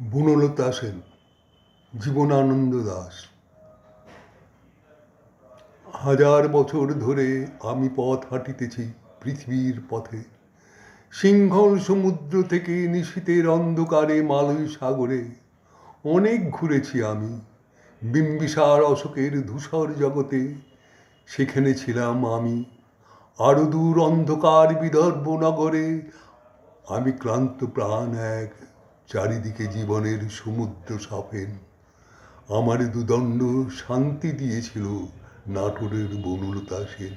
বনলতা সেন, জীবনানন্দ দাশ। হাজার বছর ধরে আমি পথ হাঁটিতেছি পৃথিবীর পথে, সিংহল সমুদ্র থেকে নিশীথের অন্ধকারে মালয় সাগরে। অনেক ঘুরেছি আমি বিম্বিসার অশোকের ধূসর জগতে, সেখানে ছিলাম আমি। আরো দূর অন্ধকার বিদর্ভ নগরে আমি ক্লান্ত প্রাণ এক, চারিদিকে জীবনের সমুদ্র সাফেন। আমার দুদণ্ড শান্তি দিয়েছিল নাটোরের বনলতা সেন।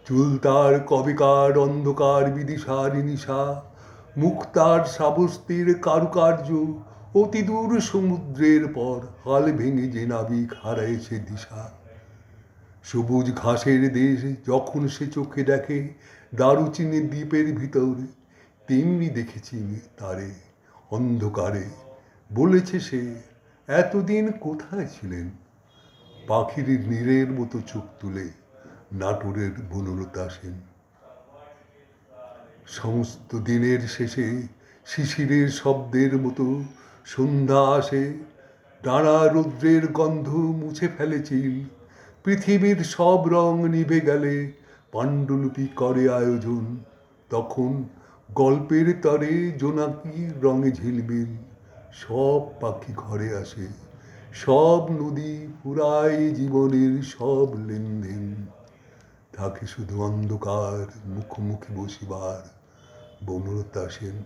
চুল তার কবেকার অন্ধকার বিদিশার নিশা, মুখ তার শ্রাবস্তির কারুকার্য, অতি দূর সমুদ্রের পর হাল ভেঙে যে নাবিক হারাইছে দিশা। সবুজ ঘাসের দেশ যখন সে চোখে দেখে দারুচিনি দ্বীপের ভিতর, তেমনি দেখেছি তারে অন্ধকারে। বলেছে সে, এতদিন কোথায় ছিলেন? পাখির নীরের মতো চোখ তুলে নাটোরের বনলতা সেন। সমস্ত দিনের শেষে শিশিরের শব্দের মতো সন্ধ্যা আসে, টানা রৌদ্রের গন্ধ মুছে ফেলে চিল। পৃথিবীর সব রং নিভে গেলে পাণ্ডুলিপি করে আয়োজন, তখন গল্পের তরে জোনাকি রঙে ঝিলমিল। সব পাখি ঘরে আসে, সব নদী ফুরায় জীবনের সব লেনদেন। থাকে শুধু অন্ধকার মুখোমুখি বসিবার বনলতা সেন।